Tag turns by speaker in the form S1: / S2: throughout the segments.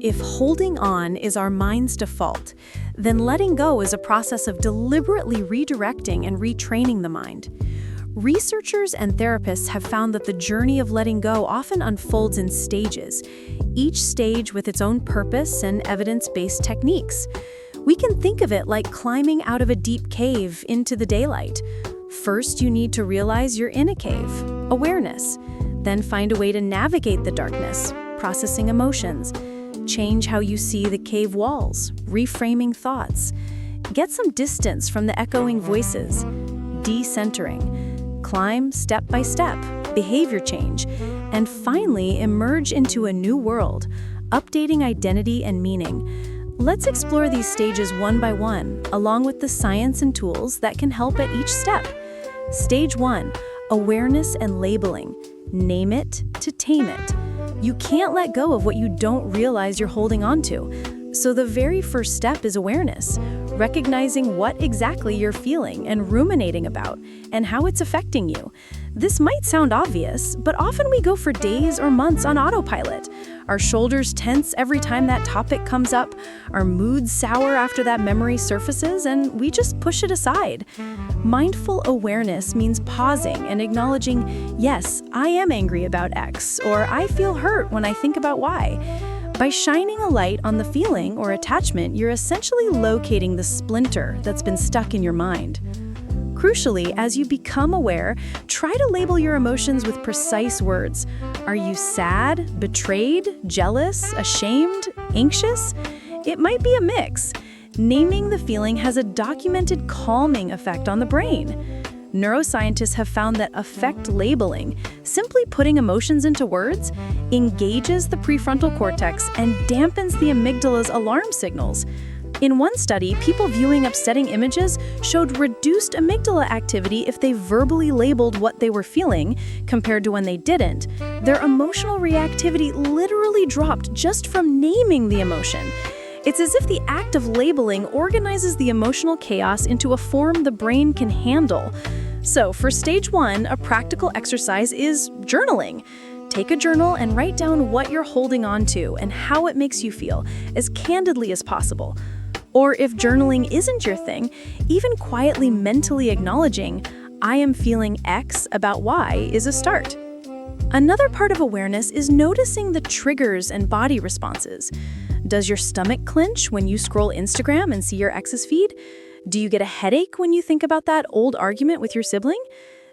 S1: If holding on is our mind's default, then letting go is a process of deliberately redirecting and retraining the mind. Researchers and therapists have found that the journey of letting go often unfolds in stages, each stage with its own purpose and evidence-based techniques. We can think of it like climbing out of a deep cave into the daylight. First, you need to realize you're in a cave, awareness. Then find a way to navigate the darkness, processing emotions. Change how you see the cave walls, reframing thoughts. Get some distance from the echoing voices, decentering. Climb step by step, behavior change, and finally emerge into a new world, updating identity and meaning. Let's explore these stages one by one, along with the science and tools that can help at each step. Stage 1, awareness and labeling. Name it to tame it. You can't let go of what you don't realize you're holding on to. So the very first step is awareness, recognizing what exactly you're feeling and ruminating about, and how it's affecting you. This might sound obvious, but often we go for days or months on autopilot. Our shoulders tense every time that topic comes up, our moods sour after that memory surfaces, and we just push it aside. Mindful awareness means pausing and acknowledging, yes, I am angry about X, or I feel hurt when I think about Y. By shining a light on the feeling or attachment, you're essentially locating the splinter that's been stuck in your mind. Crucially, as you become aware, try to label your emotions with precise words. Are you sad, betrayed, jealous, ashamed, anxious? It might be a mix. Naming the feeling has a documented calming effect on the brain. Neuroscientists have found that affect labeling, simply putting emotions into words, engages the prefrontal cortex and dampens the amygdala's alarm signals. In one study, people viewing upsetting images showed reduced amygdala activity if they verbally labeled what they were feeling, compared to when they didn't. Their emotional reactivity literally dropped just from naming the emotion. It's as if the act of labeling organizes the emotional chaos into a form the brain can handle. So for stage 1, a practical exercise is journaling. Take a journal and write down what you're holding on to and how it makes you feel, as candidly as possible. Or if journaling isn't your thing, even quietly mentally acknowledging, I am feeling X about Y is a start. Another part of awareness is noticing the triggers and body responses. Does your stomach clench when you scroll Instagram and see your ex's feed? Do you get a headache when you think about that old argument with your sibling?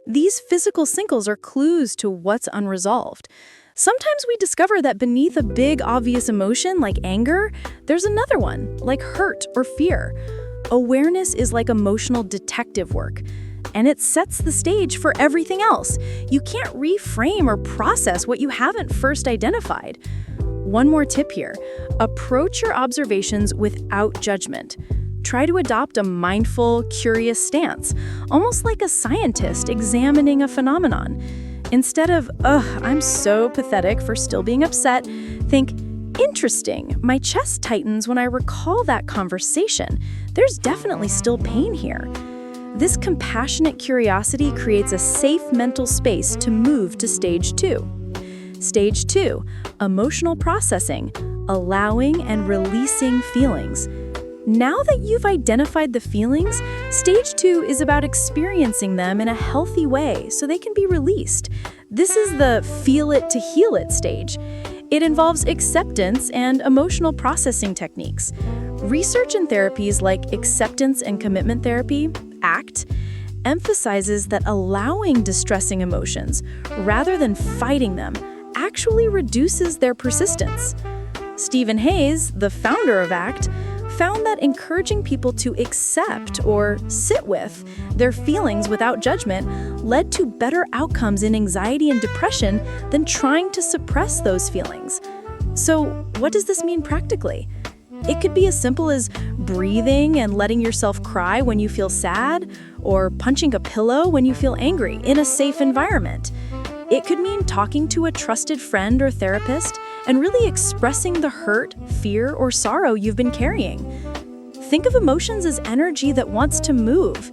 S1: These physical signals are clues to what's unresolved. Sometimes we discover that beneath a big, obvious emotion like anger, there's another one, like hurt or fear. Awareness is like emotional detective work, and it sets the stage for everything else. You can't reframe or process what you haven't first identified. One more tip here. Approach your observations without judgment. Try to adopt a mindful, curious stance, almost like a scientist examining a phenomenon. Instead of, ugh, I'm so pathetic for still being upset, think, interesting, my chest tightens when I recall that conversation. There's definitely still pain here. This compassionate curiosity creates a safe mental space to move to stage 2. Stage 2, emotional processing, allowing and releasing feelings. Now that you've identified the feelings, stage 2 is about experiencing them in a healthy way so they can be released. This is the feel it to heal it stage. It involves acceptance and emotional processing techniques. Research in therapies like acceptance and commitment therapy, ACT, emphasizes that allowing distressing emotions, rather than fighting them, actually reduces their persistence. Stephen Hayes, the founder of ACT, found that encouraging people to accept or sit with their feelings without judgment led to better outcomes in anxiety and depression than trying to suppress those feelings. So, what does this mean practically? It could be as simple as breathing and letting yourself cry when you feel sad, or punching a pillow when you feel angry in a safe environment. It could mean talking to a trusted friend or therapist and really expressing the hurt, fear, or sorrow you've been carrying. Think of emotions as energy that wants to move.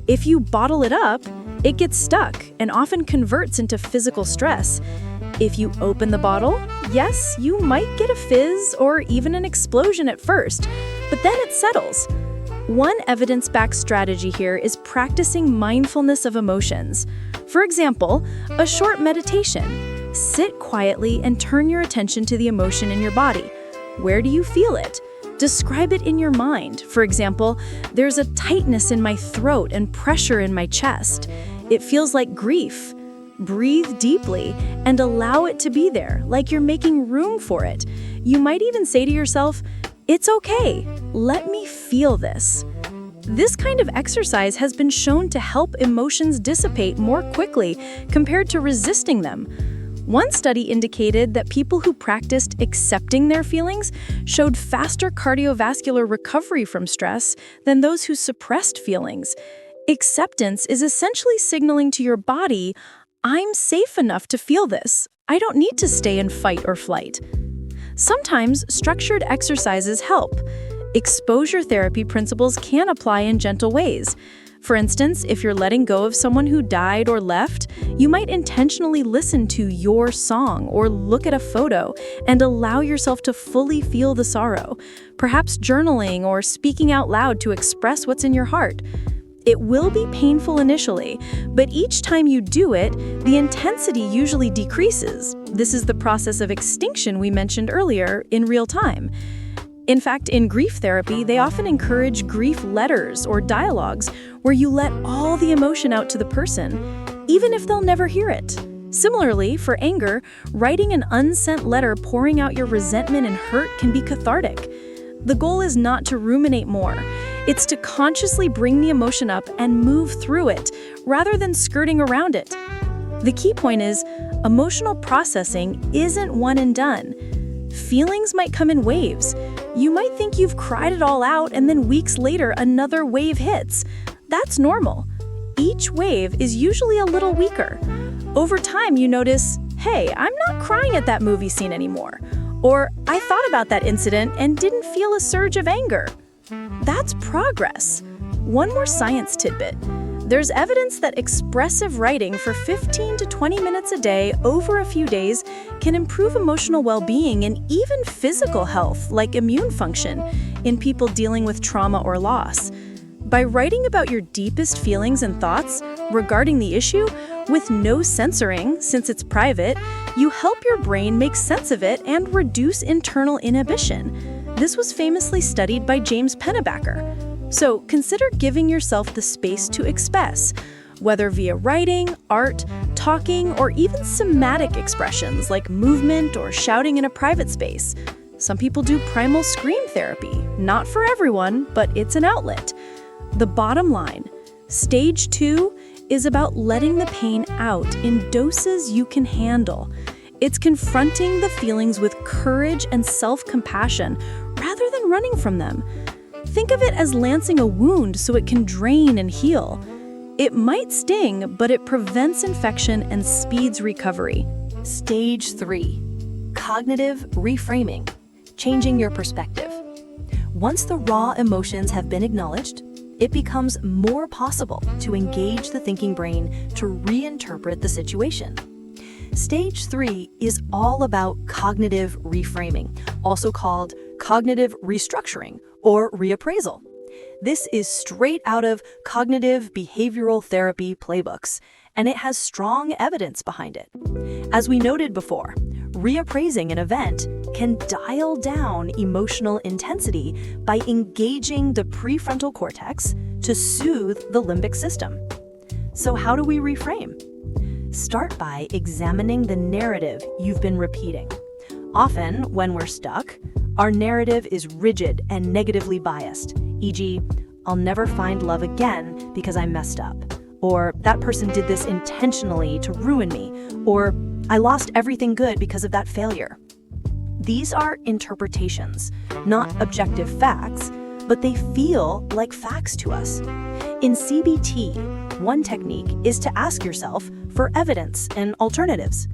S1: If you bottle it up, it gets stuck and often converts into physical stress. If you open the bottle, yes, you might get a fizz or even an explosion at first, but then it settles. One evidence-backed strategy here is practicing mindfulness of emotions. For example, a short meditation. Sit quietly and turn your attention to the emotion in your body. Where do you feel it? Describe it in your mind. For example, there's a tightness in my throat and pressure in my chest. It feels like grief. Breathe deeply and allow it to be there, like you're making room for it. You might even say to yourself, "It's okay, let me feel this." This kind of exercise has been shown to help emotions dissipate more quickly compared to resisting them. One study indicated that people who practiced accepting their feelings showed faster cardiovascular recovery from stress than those who suppressed feelings. Acceptance is essentially signaling to your body, "I'm safe enough to feel this. I don't need to stay in fight or flight." Sometimes structured exercises help. Exposure therapy principles can apply in gentle ways. For instance, if you're letting go of someone who died or left, you might intentionally listen to your song or look at a photo and allow yourself to fully feel the sorrow, perhaps journaling or speaking out loud to express what's in your heart. It will be painful initially, but each time you do it, the intensity usually decreases. This is the process of extinction we mentioned earlier in real time. In fact, in grief therapy, they often encourage grief letters or dialogues where you let all the emotion out to the person, even if they'll never hear it. Similarly, for anger, writing an unsent letter pouring out your resentment and hurt can be cathartic. The goal is not to ruminate more. It's to consciously bring the emotion up and move through it, rather than skirting around it. The key point is, emotional processing isn't one and done. Feelings might come in waves. You might think you've cried it all out, and then weeks later, another wave hits. That's normal. Each wave is usually a little weaker. Over time, you notice, "Hey, I'm not crying at that movie scene anymore." Or, "I thought about that incident and didn't feel a surge of anger." That's progress. One more science tidbit. There's evidence that expressive writing for 15 to 20 minutes a day over a few days can improve emotional well-being and even physical health, like immune function, in people dealing with trauma or loss. By writing about your deepest feelings and thoughts regarding the issue, with no censoring, since it's private, you help your brain make sense of it and reduce internal inhibition. This was famously studied by James Pennebaker. So consider giving yourself the space to express, whether via writing, art, talking, or even somatic expressions like movement or shouting in a private space. Some people do primal scream therapy. Not for everyone, but it's an outlet. The bottom line, stage 2 is about letting the pain out in doses you can handle. It's confronting the feelings with courage and self-compassion rather than running from them. Think of it as lancing a wound so it can drain and heal. It might sting, but it prevents infection and speeds recovery.
S2: Stage 3. Cognitive reframing. Changing your perspective. Once the raw emotions have been acknowledged, it becomes more possible to engage the thinking brain to reinterpret the situation. Stage 3 is all about cognitive reframing, also called cognitive restructuring or reappraisal. This is straight out of cognitive behavioral therapy playbooks, and it has strong evidence behind it. As we noted before, reappraising an event can dial down emotional intensity by engaging the prefrontal cortex to soothe the limbic system. So how do we reframe? Start by examining the narrative you've been repeating. Often, when we're stuck, our narrative is rigid and negatively biased, e.g., "I'll never find love again because I messed up," or "that person did this intentionally to ruin me," or "I lost everything good because of that failure." These are interpretations, not objective facts, but they feel like facts to us. In CBT, one technique is to ask yourself for evidence and alternatives.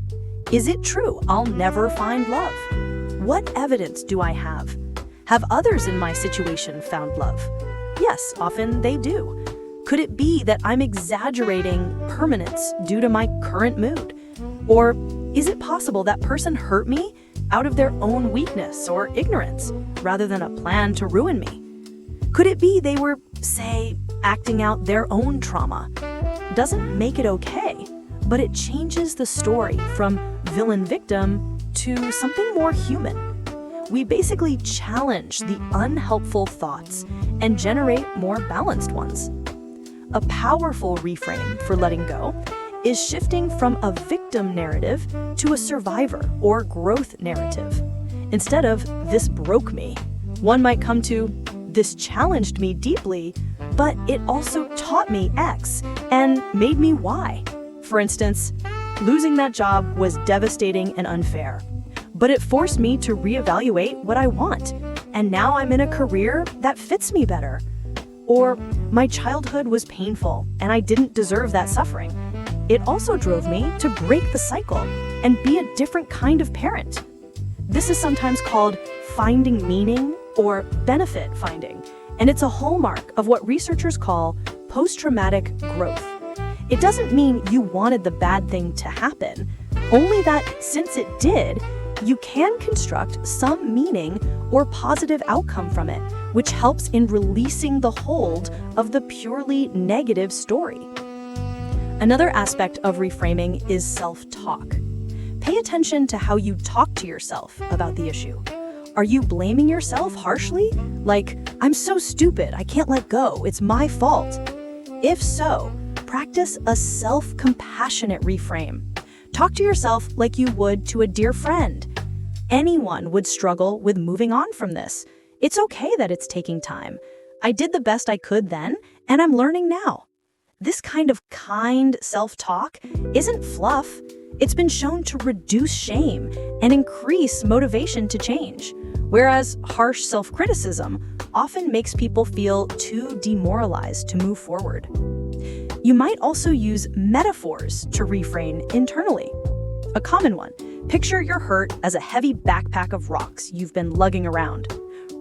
S2: Is it true I'll never find love? What evidence do I have? Have others in my situation found love? Yes, often they do. Could it be that I'm exaggerating permanence due to my current mood? Or Is it possible that person hurt me out of their own weakness or ignorance rather than a plan to ruin me? Could it be they were, say, acting out their own trauma? Doesn't make it okay, but it changes the story from villain-victim to something more human. We basically challenge the unhelpful thoughts and generate more balanced ones. A powerful reframe for letting go is shifting from a victim narrative to a survivor or growth narrative. Instead of "this broke me," one might come to "this challenged me deeply, but it also taught me X and made me Y." For instance, losing that job was devastating and unfair, but it forced me to reevaluate what I want, and now I'm in a career that fits me better. Or, my childhood was painful and I didn't deserve that suffering. It also drove me to break the cycle and be a different kind of parent. This is sometimes called finding meaning or benefit finding, and it's a hallmark of what researchers call post-traumatic growth. It doesn't mean you wanted the bad thing to happen, only that since it did, you can construct some meaning or positive outcome from it, which helps in releasing the hold of the purely negative story. Another aspect of reframing is self-talk. Pay attention to how you talk to yourself about the issue. Are you blaming yourself harshly? Like, "I'm so stupid, I can't let go, it's my fault." If so, practice a self-compassionate reframe. Talk to yourself like you would to a dear friend. Anyone would struggle with moving on from this. It's okay that it's taking time. I did the best I could then, and I'm learning now. This kind of kind self-talk isn't fluff. It's been shown to reduce shame and increase motivation to change, whereas harsh self-criticism often makes people feel too demoralized to move forward. You might also use metaphors to reframe internally. A common one: picture your hurt as a heavy backpack of rocks you've been lugging around.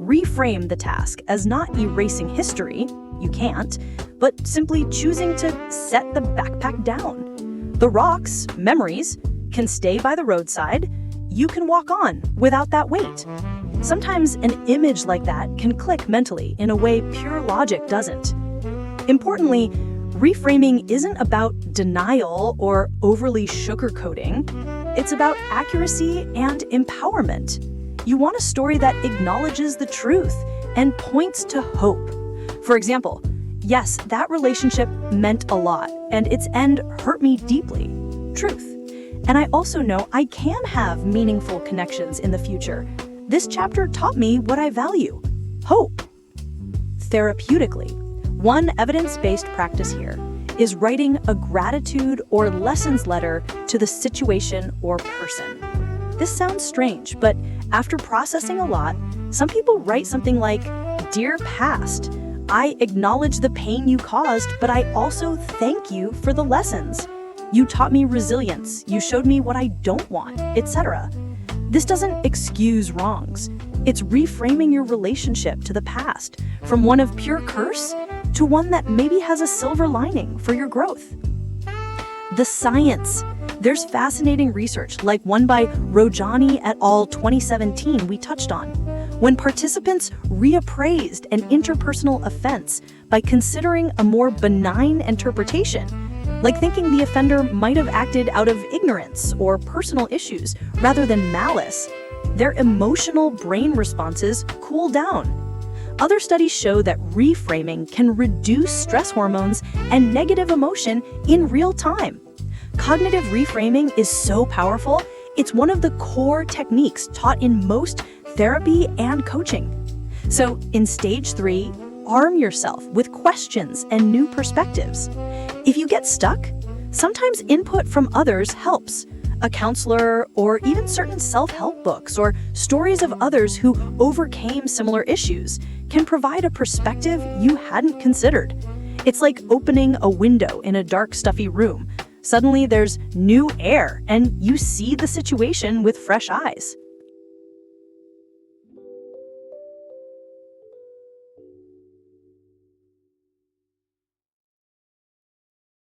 S2: Reframe the task as not erasing history, you can't, but simply choosing to set the backpack down. The rocks, memories, can stay by the roadside. You can walk on without that weight. Sometimes an image like that can click mentally in a way pure logic doesn't. Importantly, reframing isn't about denial or overly sugarcoating. It's about accuracy and empowerment. You want a story that acknowledges the truth and points to hope. For example, yes, that relationship meant a lot, and its end hurt me deeply. Truth. And I also know I can have meaningful connections in the future. This chapter taught me what I value: hope. Therapeutically, one evidence-based practice here is writing a gratitude or lessons letter to the situation or person. This sounds strange, but after processing a lot, some people write something like, "Dear past, I acknowledge the pain you caused, but I also thank you for the lessons. You taught me resilience, you showed me what I don't want," etc. This doesn't excuse wrongs. It's reframing your relationship to the past from one of pure curse to one that maybe has a silver lining for your growth. The science. There's fascinating research, like one by Rojani et al. 2017 we touched on, when participants reappraised an interpersonal offense by considering a more benign interpretation, like thinking the offender might have acted out of ignorance or personal issues rather than malice. Their emotional brain responses cool down. Other studies show that reframing can reduce stress hormones and negative emotion in real time. Cognitive reframing is so powerful, it's one of the core techniques taught in most therapy and coaching. So in stage 3, arm yourself with questions and new perspectives. If you get stuck, sometimes input from others helps. A counselor, or even certain self-help books or stories of others who overcame similar issues can provide a perspective you hadn't considered. It's like opening a window in a dark, stuffy room. Suddenly there's new air and you see the situation with fresh eyes.